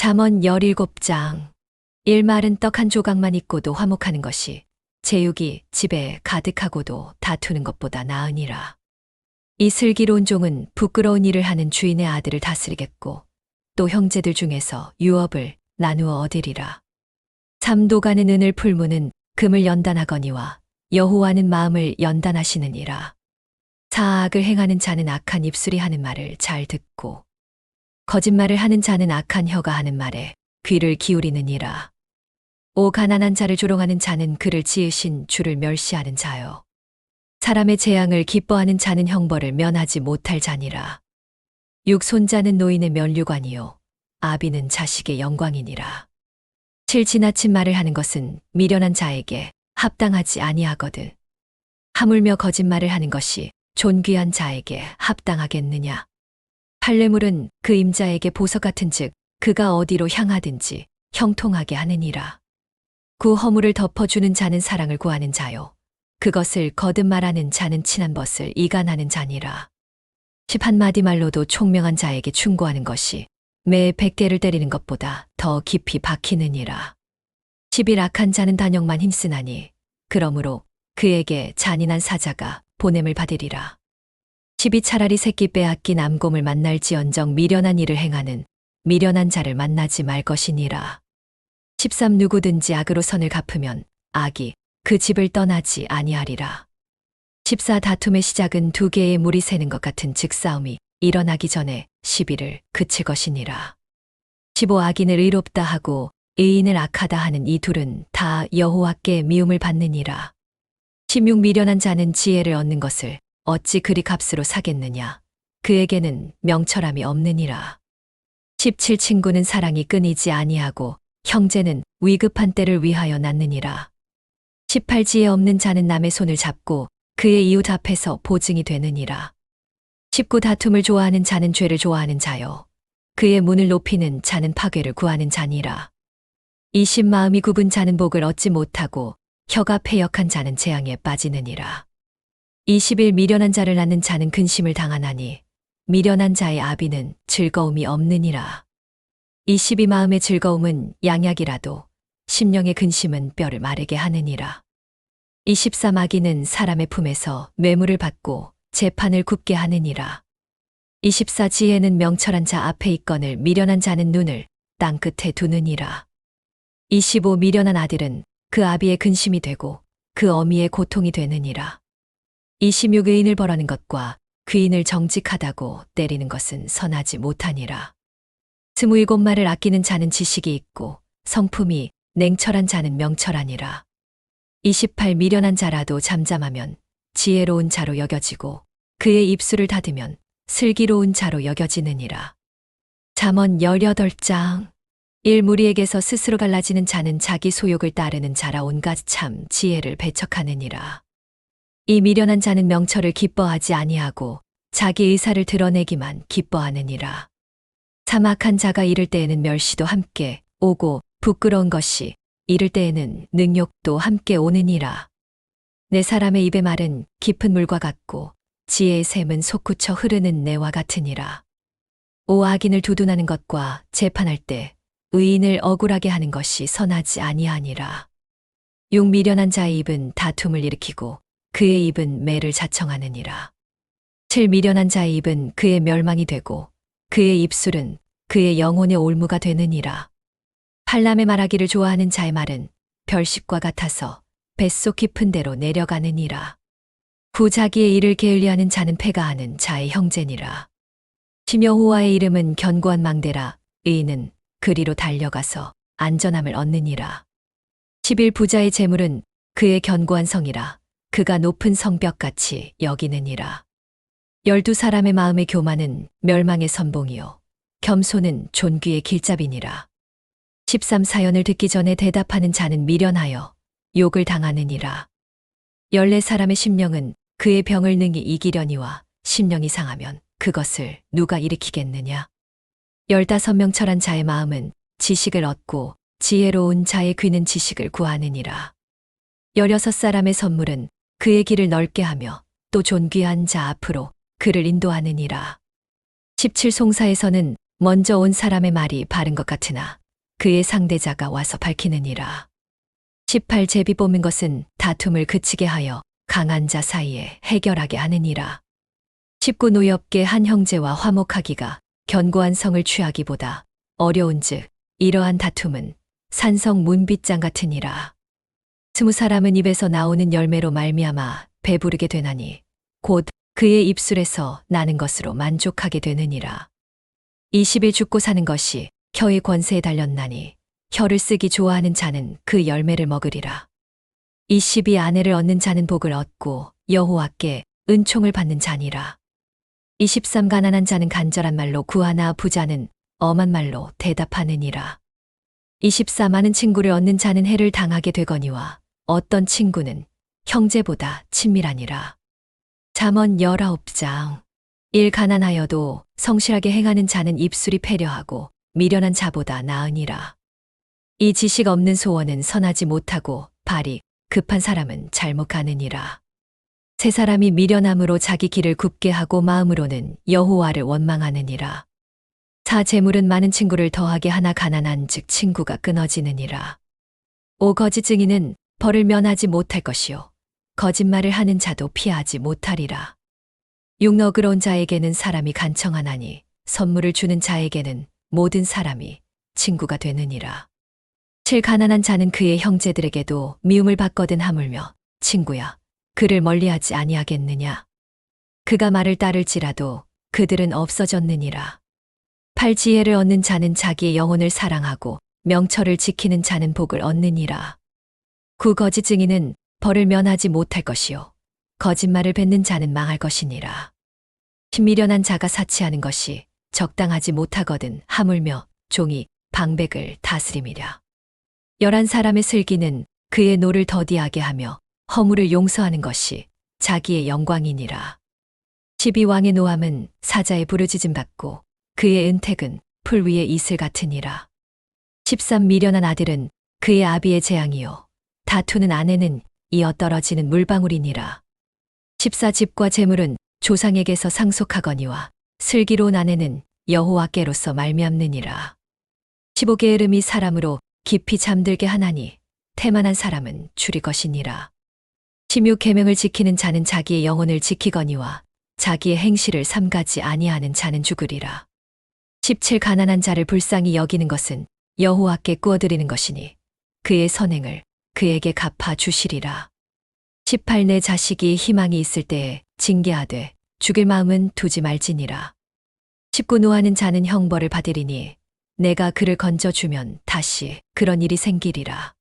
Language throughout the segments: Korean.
잠언 17장. 일 마른 떡 한 조각만 있고도 화목하는 것이 제육이 집에 가득하고도 다투는 것보다 나으니라. 이 슬기로운 종은 부끄러운 일을 하는 주인의 아들을 다스리겠고 또 형제들 중에서 유업을 나누어 얻으리라. 삼도가는 은을 풀무는 금을 연단하거니와 여호와는 마음을 연단하시느니라. 사악을 행하는 자는 악한 입술이 하는 말을 잘 듣고 거짓말을 하는 자는 악한 혀가 하는 말에 귀를 기울이느니라. 오 가난한 자를 조롱하는 자는 그를 지으신 주를 멸시하는 자요. 사람의 재앙을 기뻐하는 자는 형벌을 면하지 못할 자니라. 육손자는 노인의 면류관이요 아비는 자식의 영광이니라. 칠 지나친 말을 하는 것은 미련한 자에게 합당하지 아니하거든. 하물며 거짓말을 하는 것이 존귀한 자에게 합당하겠느냐. 판례물은 그 임자에게 보석 같은즉 그가 어디로 향하든지 형통하게 하느니라. 그 허물을 덮어주는 자는 사랑을 구하는 자요 그것을 거듭말하는 자는 친한 벗을 이간하는 자니라. 11마디 말로도 총명한 자에게 충고하는 것이 매 100개를 때리는 것보다 더 깊이 박히느니라. 10일 악한 자는 단역만 힘쓰나니 그러므로 그에게 잔인한 사자가 보냄을 받으리라. 10이 차라리 새끼 빼앗긴 암곰을 만날지언정 미련한 일을 행하는 미련한 자를 만나지 말 것이니라. 13 누구든지 악으로 선을 갚으면 악이 그 집을 떠나지 아니하리라. 14 다툼의 시작은 두 개의 물이 새는 것 같은 즉싸움이 일어나기 전에 시비를 그칠 것이니라. 15 악인을 의롭다 하고 의인을 악하다 하는 이 둘은 다 여호와께 미움을 받느니라. 16 미련한 자는 지혜를 얻는 것을 어찌 그리 값으로 사겠느냐. 그에게는 명철함이 없느니라. 17 친구는 사랑이 끊이지 아니하고 형제는 위급한 때를 위하여 낳느니라. 18 지혜 없는 자는 남의 손을 잡고 그의 이웃 앞에서 보증이 되느니라. 19 다툼을 좋아하는 자는 죄를 좋아하는 자요 그의 문을 높이는 자는 파괴를 구하는 자니라. 20 마음이 굽은 자는 복을 얻지 못하고 혀가 패역한 자는 재앙에 빠지느니라. 21 미련한 자를 낳는 자는 근심을 당하나니 미련한 자의 아비는 즐거움이 없느니라. 22 마음의 즐거움은 양약이라도 심령의 근심은 뼈를 마르게 하느니라. 24 마귀는 사람의 품에서 뇌물을 받고 재판을 굽게 하느니라. 24 지혜는 명철한 자 앞에 있거늘 미련한 자는 눈을 땅 끝에 두느니라. 25 미련한 아들은 그 아비의 근심이 되고 그 어미의 고통이 되느니라. 26 의인을 벌하는 것과 귀인을 정직하다고 때리는 것은 선하지 못하니라. 27 말을 아끼는 자는 지식이 있고 성품이 냉철한 자는 명철하니라. 28 미련한 자라도 잠잠하면 지혜로운 자로 여겨지고 그의 입술을 닫으면 슬기로운 자로 여겨지느니라. 잠언 18장. 일 무리에게서 스스로 갈라지는 자는 자기 소욕을 따르는 자라 온갖 참 지혜를 배척하느니라. 이 미련한 자는 명철을 기뻐하지 아니하고 자기 의사를 드러내기만 기뻐하느니라. 사막한 자가 이를 때에는 멸시도 함께 오고 부끄러운 것이 이를 때에는 능욕도 함께 오느니라. 내 사람의 입의 말은 깊은 물과 같고 지혜의 샘은 솟구쳐 흐르는 내와 같으니라. 오 악인을 두둔하는 것과 재판할 때 의인을 억울하게 하는 것이 선하지 아니하니라. 6 미련한 자의 입은 다툼을 일으키고 그의 입은 매를 자청하느니라. 7 미련한 자의 입은 그의 멸망이 되고 그의 입술은 그의 영혼의 올무가 되느니라. 팔람의 말하기를 좋아하는 자의 말은 별식과 같아서 뱃속 깊은 데로 내려가느니라. 구 자기의 일을 게을리하는 자는 패가하는 자의 형제니라. 여호와의 이름은 견고한 망대라. 의인은 그리로 달려가서 안전함을 얻느니라. 11 부자의 재물은 그의 견고한 성이라. 그가 높은 성벽같이 여기느니라. 12 사람의 마음의 교만은 멸망의 선봉이요 겸손은 존귀의 길잡이니라. 13 사연을 듣기 전에 대답하는 자는 미련하여 욕을 당하느니라. 14 사람의 심령은 그의 병을 능히 이기려니와 심령이 상하면 그것을 누가 일으키겠느냐. 15 명철한 자의 마음은 지식을 얻고 지혜로운 자의 귀는 지식을 구하느니라. 16 사람의 선물은 그의 길을 넓게 하며 또 존귀한 자 앞으로 그를 인도하느니라. 17 송사에서는 먼저 온 사람의 말이 바른 것 같으나 그의 상대자가 와서 밝히느니라. 18 제비 뽑는 것은 다툼을 그치게 하여 강한 자 사이에 해결하게 하느니라. 19 노엽게 한 형제와 화목하기가 견고한 성을 취하기보다 어려운즉 이러한 다툼은 산성 문빗장 같으니라. 20 사람은 입에서 나오는 열매로 말미암아 배부르게 되나니 곧 그의 입술에서 나는 것으로 만족하게 되느니라. 20일 죽고 사는 것이 혀의 권세에 달렸나니 혀를 쓰기 좋아하는 자는 그 열매를 먹으리라. 20이 아내를 얻는 자는 복을 얻고 여호와께 은총을 받는 자니라. 23 가난한 자는 간절한 말로 구하나 부자는 엄한 말로 대답하느니라. 24 많은 친구를 얻는 자는 해를 당하게 되거니와 어떤 친구는 형제보다 친밀하니라. 잠언 19장 1 가난하여도 성실하게 행하는 자는 입술이 패려하고 미련한 자보다 나으니라. 이 지식 없는 소원은 선하지 못하고 발이 급한 사람은 잘못 가느니라. 세 사람이 미련함으로 자기 길을 굽게 하고 마음으로는 여호와를 원망하느니라. 사 재물은 많은 친구를 더하게 하나 가난한 즉 친구가 끊어지느니라. 5 거짓 증인은 벌을 면하지 못할 것이요 거짓말을 하는 자도 피하지 못하리라. 6 너그러운 자에게는 사람이 간청하나니 선물을 주는 자에게는 모든 사람이 친구가 되느니라. 7 가난한 자는 그의 형제들에게도 미움을 받거든 하물며 친구야 그를 멀리하지 아니하겠느냐. 그가 말을 따를지라도 그들은 없어졌느니라. 8 지혜를 얻는 자는 자기의 영혼을 사랑하고 명철을 지키는 자는 복을 얻느니라. 9 거짓 증인은 벌을 면하지 못할 것이요 거짓말을 뱉는 자는 망할 것이니라. 10 미련한 자가 사치하는 것이 적당하지 못하거든 하물며 종이 방백을 다스림이랴. 11 사람의 슬기는 그의 노를 더디하게 하며 허물을 용서하는 것이 자기의 영광이니라. 12 왕의 노함은 사자의 부르짖음 같고 그의 은택은 풀 위의 이슬 같으니라. 13 미련한 아들은 그의 아비의 재앙이요 다투는 아내는 이어 떨어지는 물방울이니라. 14 집과 재물은 조상에게서 상속하거니와 슬기로운 아내는 여호와께로서 말미암느니라. 15 게으름이 사람으로 깊이 잠들게 하나니 태만한 사람은 줄이 것이니라. 16 계명을 지키는 자는 자기의 영혼을 지키거니와 자기의 행실을 삼가지 아니하는 자는 죽으리라. 17 가난한 자를 불쌍히 여기는 것은 여호와께 꾸어드리는 것이니 그의 선행을 그에게 갚아 주시리라. 18 내 자식이 희망이 있을 때에 징계하되 죽일 마음은 두지 말지니라. 19 노하는 자는 형벌을 받으리니 내가 그를 건져주면 다시 그런 일이 생기리라.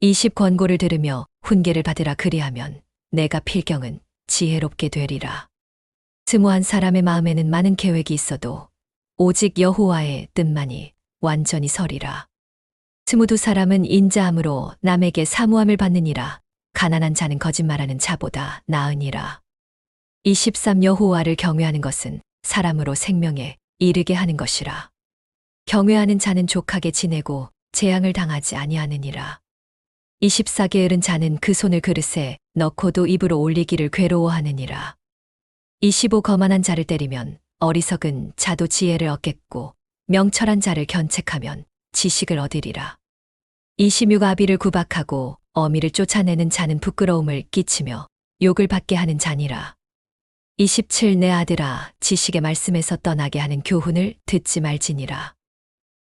20 권고를 들으며 훈계를 받으라 그리하면 내가 필경은 지혜롭게 되리라. 스무한 사람의 마음에는 많은 계획이 있어도 오직 여호와의 뜻만이 완전히 서리라. 22 사람은 인자함으로 남에게 사모함을 받느니라. 가난한 자는 거짓말하는 자보다 나으니라. 23 여호와를 경외하는 것은 사람으로 생명에 이르게 하는 것이라. 경외하는 자는 족하게 지내고 재앙을 당하지 아니하느니라. 24 게으른 자는 그 손을 그릇에 넣고도 입으로 올리기를 괴로워하느니라. 25 거만한 자를 때리면 어리석은 자도 지혜를 얻겠고 명철한 자를 견책하면 지식을 얻으리라. 26 아비를 구박하고 어미를 쫓아내는 자는 부끄러움을 끼치며 욕을 받게 하는 자니라. 27 내 아들아 지식의 말씀에서 떠나게 하는 교훈을 듣지 말지니라.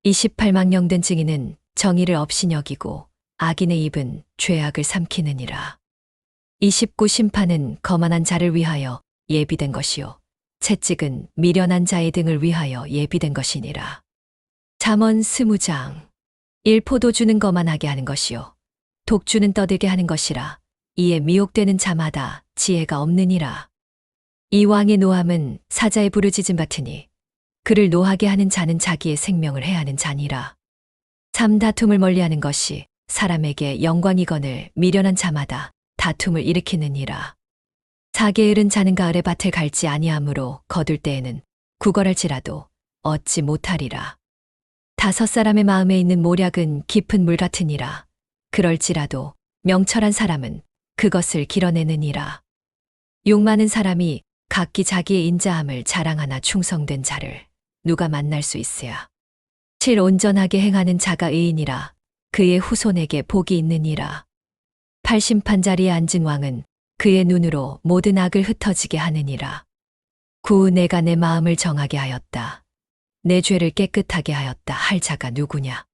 28 망령된 증인은 정의를 없이 여기고 악인의 입은 죄악을 삼키느니라. 29 심판은 거만한 자를 위하여 예비된 것이요 채찍은 미련한 자의 등을 위하여 예비된 것이니라. 잠언 20장 1 포도주는 거만하게 하는 것이요 독주는 떠들게 하는 것이라. 이에 미혹되는 자마다 지혜가 없느니라. 이 왕의 노함은 사자의 부르짖음 같으니 그를 노하게 하는 자는 자기의 생명을 해하는 자니라. 3 다툼을 멀리하는 것이 사람에게 영광이거늘 미련한 자마다 다툼을 일으키느니라. 4 게으른 자는 가을에 밭을 갈지 아니하므로 거둘 때에는 구걸할지라도 얻지 못하리라. 5 사람의 마음에 있는 모략은 깊은 물 같으니라. 그럴지라도 명철한 사람은 그것을 길어내느니라. 욕 많은 사람이 각기 자기의 인자함을 자랑하나 충성된 자를 누가 만날 수 있으야. 7 온전하게 행하는 자가 의인이라. 그의 후손에게 복이 있느니라. 8 심판 자리에 앉은 왕은 그의 눈으로 모든 악을 흩어지게 하느니라. 9 내가 내 마음을 정하게 하였다. 내 죄를 깨끗하게 하였다 할 자가 누구냐.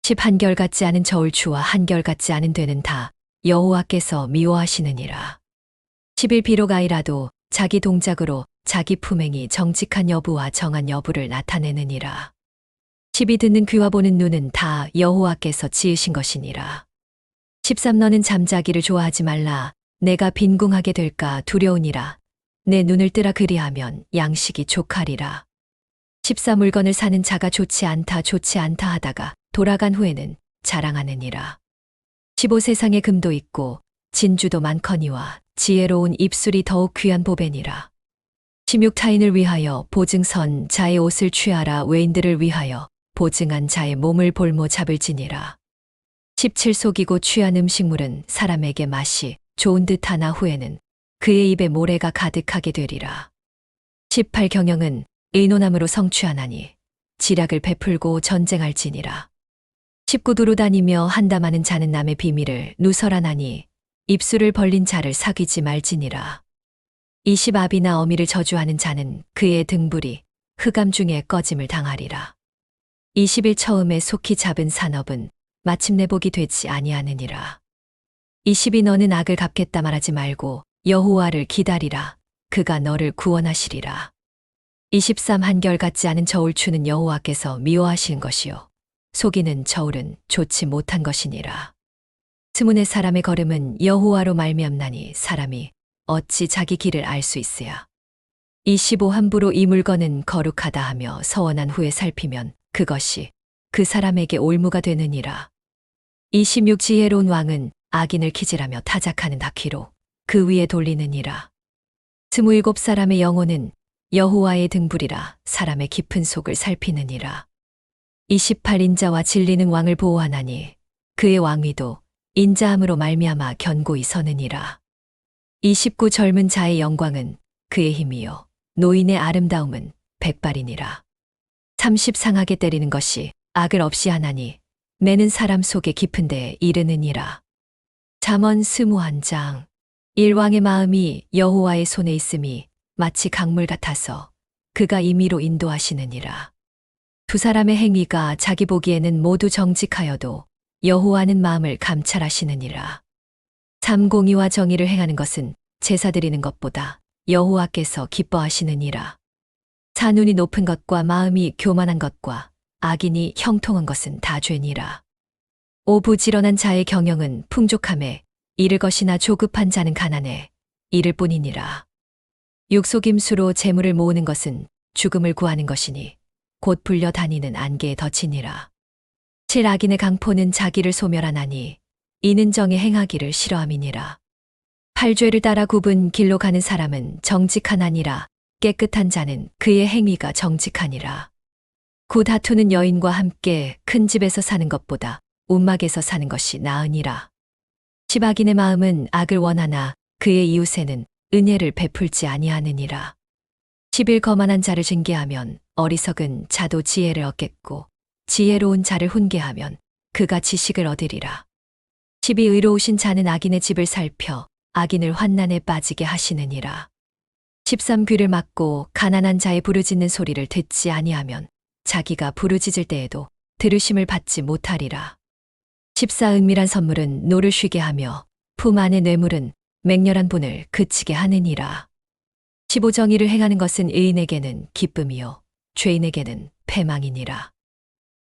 10 한결같지 않은 저울추와 한결같지 않은 되는 다 여호와께서 미워하시느니라. 11 비록 아이라도 자기 동작으로 자기 품행이 정직한 여부와 정한 여부를 나타내느니라. 12 듣는 귀와 보는 눈은 다 여호와께서 지으신 것이니라. 13 너는 잠자기를 좋아하지 말라. 내가 빈궁하게 될까 두려우니라. 내 눈을 뜨라 그리하면 양식이 족하리라. 14 물건을 사는 자가 좋지 않다 하다가 돌아간 후에는 자랑하느니라. 15 세상에 금도 있고 진주도 많거니와 지혜로운 입술이 더욱 귀한 보배니라. 16 타인을 위하여 보증선 자의 옷을 취하라. 외인들을 위하여 보증한 자의 몸을 볼모 잡을지니라. 17 속이고 취한 음식물은 사람에게 맛이 좋은 듯하나 후에는 그의 입에 모래가 가득하게 되리라. 18 경영은 의논함으로 성취하나니 지략을 베풀고 전쟁할지니라. 19 두루 다니며 한담하는 자는 남의 비밀을 누설하나니 입술을 벌린 자를 사귀지 말지니라. 20 아비나 어미를 저주하는 자는 그의 등불이 흑암 중에 꺼짐을 당하리라. 21 처음에 속히 잡은 산업은 마침내 복이 되지 아니하느니라. 22 너는 악을 갚겠다 말하지 말고 여호와를 기다리라. 그가 너를 구원하시리라. 23 한결같지 않은 저울추는 여호와께서 미워하시는 것이요 속이는 저울은 좋지 못한 것이니라. 24 사람의 걸음은 여호와로 말미암나니 사람이 어찌 자기 길을 알 수 있으야. 25 함부로 이 물건은 거룩하다 하며 서원한 후에 살피면 그것이 그 사람에게 올무가 되느니라. 26 지혜로운 왕은 악인을 기질하며 타작하는 바퀴로 그 위에 돌리느니라. 27 사람의 영혼은 여호와의 등불이라. 사람의 깊은 속을 살피느니라. 28 인자와 진리는 왕을 보호하나니 그의 왕위도 인자함으로 말미암아 견고히 서느니라. 29 젊은 자의 영광은 그의 힘이요 노인의 아름다움은 백발이니라. 30 상하게 때리는 것이 악을 없이 하나니 매는 사람 속에 깊은 데에 이르느니라. 잠언 21장 1 왕의 마음이 여호와의 손에 있음이 마치 강물 같아서 그가 임의로 인도하시느니라. 2 사람의 행위가 자기 보기에는 모두 정직하여도 여호와는 마음을 감찰하시느니라. 3 공의와 정의를 행하는 것은 제사 드리는 것보다 여호와께서 기뻐하시느니라. 4 눈이 높은 것과 마음이 교만한 것과 악인이 형통한 것은 다 죄니라. 5 부지런한 자의 경영은 풍족함에 이를 것이나 조급한 자는 가난해 이를 뿐이니라. 6 속임수로 재물을 모으는 것은 죽음을 구하는 것이니 곧 불려 다니는 안개에 덫이니라. 7 악인의 강포는 자기를 소멸하나니 이는 정에 행하기를 싫어함이니라. 8 죄를 따라 굽은 길로 가는 사람은 정직하나니라. 깨끗한 자는 그의 행위가 정직하니라. 9 다투는 여인과 함께 큰 집에서 사는 것보다 움막에서 사는 것이 나으니라. 10 악인의 마음은 악을 원하나 그의 이웃에는 은혜를 베풀지 아니하느니라. 11 거만한 자를 징계하면 어리석은 자도 지혜를 얻겠고 지혜로운 자를 훈계하면 그가 지식을 얻으리라. 12 의로우신 자는 악인의 집을 살펴 악인을 환난에 빠지게 하시느니라. 13 귀를 막고 가난한 자의 부르짖는 소리를 듣지 아니하면 자기가 부르짖을 때에도 들으심을 받지 못하리라. 14 은밀한 선물은 노를 쉬게 하며 품 안의 뇌물은 맹렬한 분을 그치게 하느니라. 15 정의를 행하는 것은 의인에게는 기쁨이요 죄인에게는 패망이니라.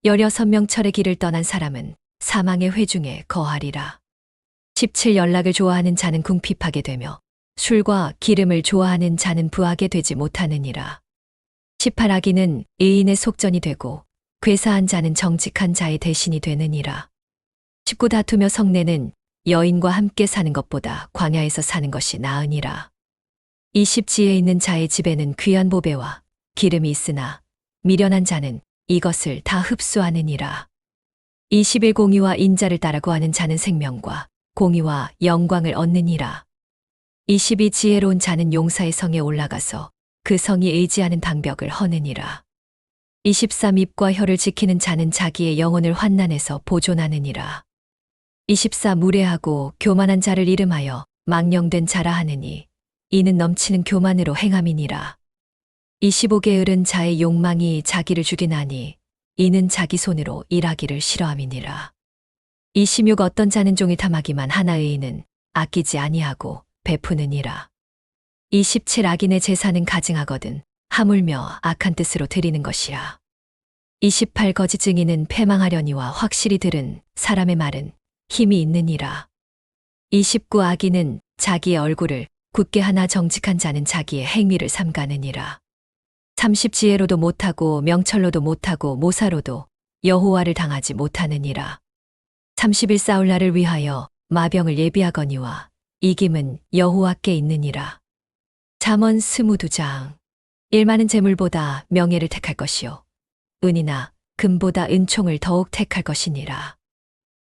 16 명철의 길을 떠난 사람은 사망의 회중에 거하리라. 17 연락을 좋아하는 자는 궁핍하게 되며 술과 기름을 좋아하는 자는 부하게 되지 못하느니라. 18 악인은 의인의 속전이 되고 괴사한 자는 정직한 자의 대신이 되느니라. 19 다투며 성내는 여인과 함께 사는 것보다 광야에서 사는 것이 나으니라. 20 지혜 있는 자의 집에는 귀한 보배와 기름이 있으나 미련한 자는 이것을 다 흡수하느니라. 21 공의와 인자를 따라 구하는 자는 생명과 공의와 영광을 얻느니라. 22 지혜로운 자는 용사의 성에 올라가서 그 성이 의지하는 방벽을 허느니라. 23 입과 혀를 지키는 자는 자기의 영혼을 환난에서 보존하느니라. 24 무례하고 교만한 자를 이름하여 망령된 자라 하느니 이는 넘치는 교만으로 행함이니라. 25 게으른 자의 욕망이 자기를 죽이나니 이는 자기 손으로 일하기를 싫어함이니라. 26 어떤 자는 종이 탐하기만 하나 의인은 아끼지 아니하고 베푸느니라. 27 악인의 제사는 가증하거든 하물며 악한 뜻으로 드리는 것이라. 28 거짓 증인은 패망하려니와 확실히 들은 사람의 말은 힘이 있느니라. 29 악인은 자기의 얼굴을 굳게 하나 정직한 자는 자기의 행위를 삼가느니라. 30 지혜로도 못하고 명철로도 못하고 모사로도 여호와를 당하지 못하느니라. 31 싸울 날을 위하여 마병을 예비하거니와 이김은 여호와께 있느니라. 잠언 22장. 일 많은 재물보다 명예를 택할 것이요 은이나 금보다 은총을 더욱 택할 것이니라.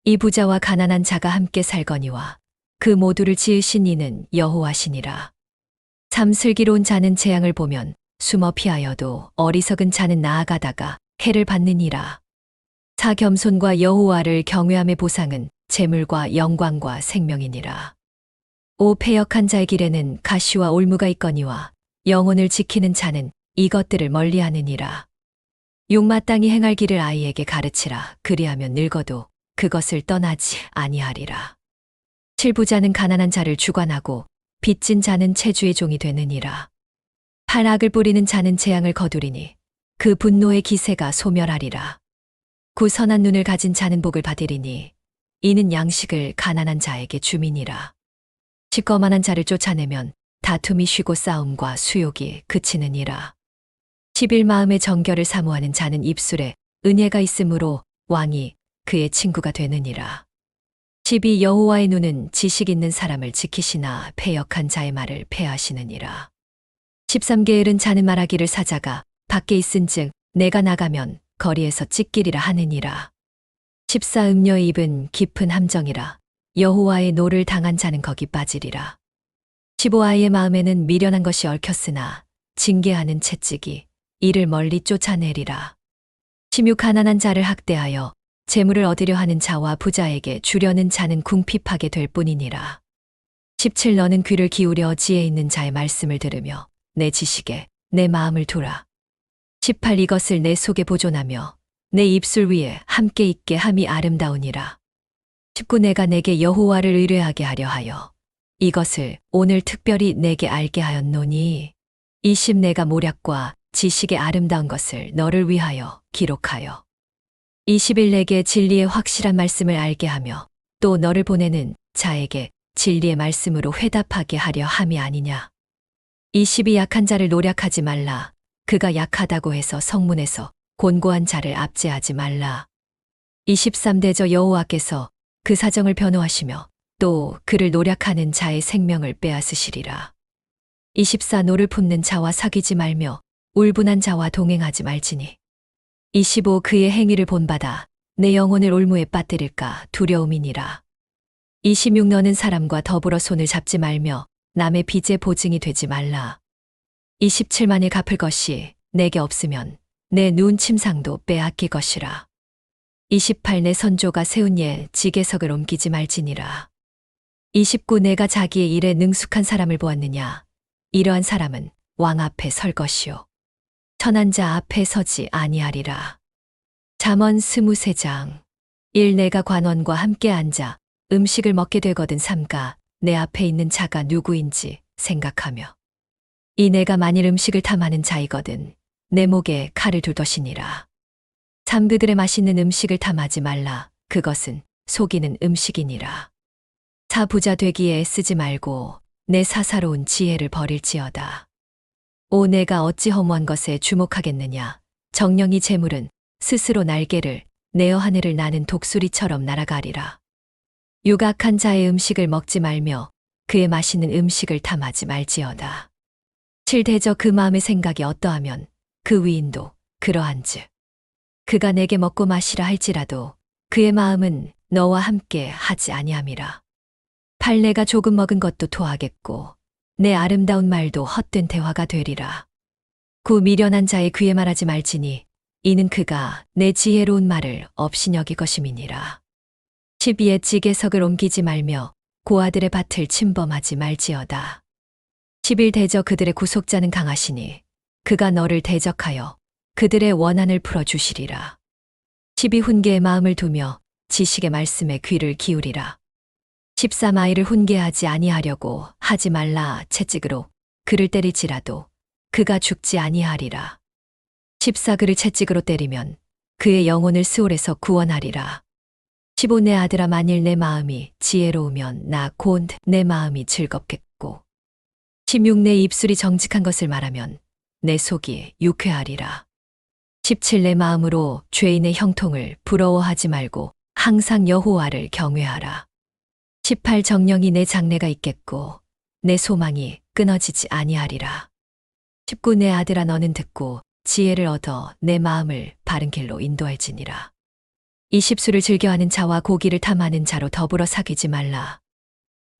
이 부자와 가난한 자가 함께 살거니와 그 모두를 지으신 이는 여호와시니라. 참 슬기로운 자는 재앙을 보면 숨어 피하여도 어리석은 자는 나아가다가 해를 받느니라. 사 겸손과 여호와를 경외함의 보상은 재물과 영광과 생명이니라. 오 패역한 자의 길에는 가시와 올무가 있거니와 영혼을 지키는 자는 이것들을 멀리하느니라. 욕마땅히 행할 길을 아이에게 가르치라. 그리하면 늙어도 그것을 떠나지 아니하리라. 7 부자는 가난한 자를 주관하고 빚진 자는 체주의 종이 되느니라. 8 악을 뿌리는 자는 재앙을 거두리니 그 분노의 기세가 소멸하리라. 9 선한 눈을 가진 자는 복을 받으리니 이는 양식을 가난한 자에게 주민이라. 10 거만한 자를 쫓아내면 다툼이 쉬고 싸움과 수욕이 그치느니라. 11 마음의 정결을 사모하는 자는 입술에 은혜가 있으므로 왕이 그의 친구가 되느니라. 12 여호와의 눈은 지식 있는 사람을 지키시나 패역한 자의 말을 패하시느니라. 13 게으른 자는 말하기를 사자가 밖에 있은즉 내가 나가면 거리에서 찢기리라 하느니라. 14 음녀의 입은 깊은 함정이라. 여호와의 노를 당한 자는 거기 빠지리라. 15 아이의 마음에는 미련한 것이 얽혔으나 징계하는 채찍이 이를 멀리 쫓아내리라. 16 가난한 자를 학대하여 재물을 얻으려 하는 자와 부자에게 주려는 자는 궁핍하게 될 뿐이니라. 17 너는 귀를 기울여 지혜 있는 자의 말씀을 들으며 내 지식에 내 마음을 두라. 18 이것을 내 속에 보존하며 내 입술 위에 함께 있게 함이 아름다우니라. 19 내가 내게 여호와를 의뢰하게 하려 하여 이것을 오늘 특별히 내게 알게 하였노니 20 내가 모략과 지식의 아름다운 것을 너를 위하여 기록하여 21 내게 진리의 확실한 말씀을 알게 하며 또 너를 보내는 자에게 진리의 말씀으로 회답하게 하려 함이 아니냐. 22 약한 자를 노략하지 말라. 그가 약하다고 해서 성문에서 곤고한 자를 압제하지 말라. 23 대저 여호와께서 그 사정을 변호하시며 또 그를 노략하는 자의 생명을 빼앗으시리라. 24 노를 품는 자와 사귀지 말며 울분한 자와 동행하지 말지니 25 그의 행위를 본받아 내 영혼을 올무에 빠뜨릴까 두려움이니라. 26 너는 사람과 더불어 손을 잡지 말며 남의 빚의 보증이 되지 말라. 27 만일 갚을 것이 내게 없으면 내 누운 침상도 빼앗길 것이라. 28 내 선조가 세운 예 지게석을 옮기지 말지니라. 29 내가 자기의 일에 능숙한 사람을 보았느냐. 이러한 사람은 왕 앞에 설 것이요 천한 자 앞에 서지 아니하리라. 잠언 23장. 1 내가 관원과 함께 앉아 음식을 먹게 되거든 삼가 내 앞에 있는 자가 누구인지 생각하며 2 내가 만일 음식을 탐하는 자이거든 내 목에 칼을 둘 것이니라. 3 그들의 맛있는 음식을 탐하지 말라. 그것은 속이는 음식이니라. 4 부자 되기에 애쓰지 말고 내 사사로운 지혜를 버릴지어다. 5 내가 어찌 허무한 것에 주목하겠느냐. 정령이 재물은 스스로 날개를 내어 하늘을 나는 독수리처럼 날아가리라. 6 악한 자의 음식을 먹지 말며 그의 맛있는 음식을 탐하지 말지어다. 7 대저 그 마음의 생각이 어떠하면 그 위인도 그러한즉 그가 내게 먹고 마시라 할지라도 그의 마음은 너와 함께 하지 아니함이라. 8 내가 조금 먹은 것도 토하겠고 내 아름다운 말도 헛된 대화가 되리라. 9 미련한 자의 귀에 말하지 말지니 이는 그가 내 지혜로운 말을 없이 여기 것임이니라. 12의 찌개석을 옮기지 말며 고아들의 밭을 침범하지 말지어다. 11 대저 그들의 구속자는 강하시니 그가 너를 대적하여 그들의 원한을 풀어주시리라. 12 훈계의 마음을 두며 지식의 말씀에 귀를 기울이라. 13 아이를 훈계하지 아니하려고 하지 말라. 채찍으로 그를 때릴지라도 그가 죽지 아니하리라. 14 그를 채찍으로 때리면 그의 영혼을 스올에서 구원하리라. 15 내 아들아 만일 내 마음이 지혜로우면 나 곧 내 마음이 즐겁겠고 16 내 입술이 정직한 것을 말하면 내 속이 유쾌하리라. 17 내 마음으로 죄인의 형통을 부러워하지 말고 항상 여호와를 경외하라. 18 정령이 내 장래가 있겠고 내 소망이 끊어지지 아니하리라. 19 내 아들아 너는 듣고 지혜를 얻어 내 마음을 바른 길로 인도할지니라. 20 술을 즐겨하는 자와 고기를 탐하는 자로 더불어 사귀지 말라.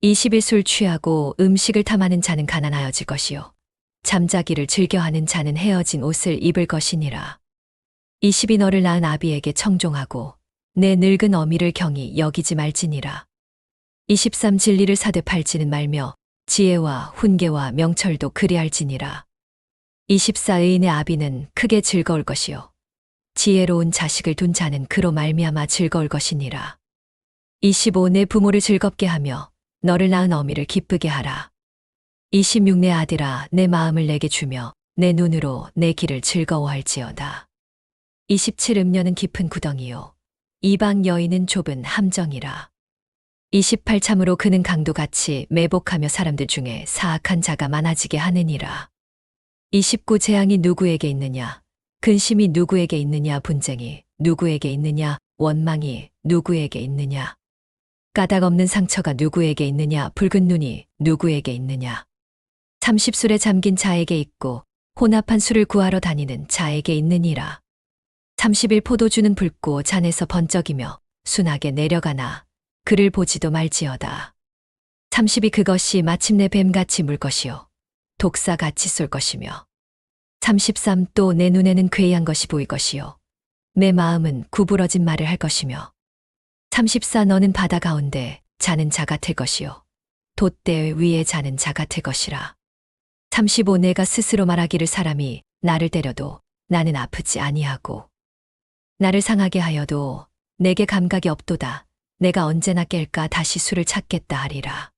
21 술 취하고 음식을 탐하는 자는 가난하여질 것이요 잠자기를 즐겨하는 자는 헤어진 옷을 입을 것이니라. 22 너를 낳은 아비에게 청종하고 내 늙은 어미를 경히 여기지 말지니라. 23 진리를 사되 팔지는 말며 지혜와 훈계와 명철도 그리할지니라. 24 의인의 아비는 크게 즐거울 것이요 지혜로운 자식을 둔 자는 그로 말미암아 즐거울 것이니라. 25 내 부모를 즐겁게 하며 너를 낳은 어미를 기쁘게 하라. 26 내 아들아 내 마음을 내게 주며 내 눈으로 내 길을 즐거워할지어다. 27 음녀는 깊은 구덩이요 이방 여인은 좁은 함정이라. 28 참으로 그는 강도같이 매복하며 사람들 중에 사악한 자가 많아지게 하느니라. 29 재앙이 누구에게 있느냐 근심이 누구에게 있느냐 분쟁이 누구에게 있느냐 원망이 누구에게 있느냐 까닭 없는 상처가 누구에게 있느냐 붉은 눈이 누구에게 있느냐 30 술에 잠긴 자에게 있고 혼합한 술을 구하러 다니는 자에게 있느니라. 31 포도주는 붉고 잔에서 번쩍이며 순하게 내려가나 그를 보지도 말지어다. 32 그것이 마침내 뱀같이 물 것이요 독사같이 쏠 것이며 33 또 내 눈에는 괴이한 것이 보일 것이요 내 마음은 구부러진 말을 할 것이며 34 너는 바다 가운데 자는 자 같을 것이요 돛대 위에 자는 자 같을 것이라. 35 내가 스스로 말하기를 사람이 나를 때려도 나는 아프지 아니하고 나를 상하게 하여도 내게 감각이 없도다. 내가 언제나 깰까 다시 술을 찾겠다 하리라.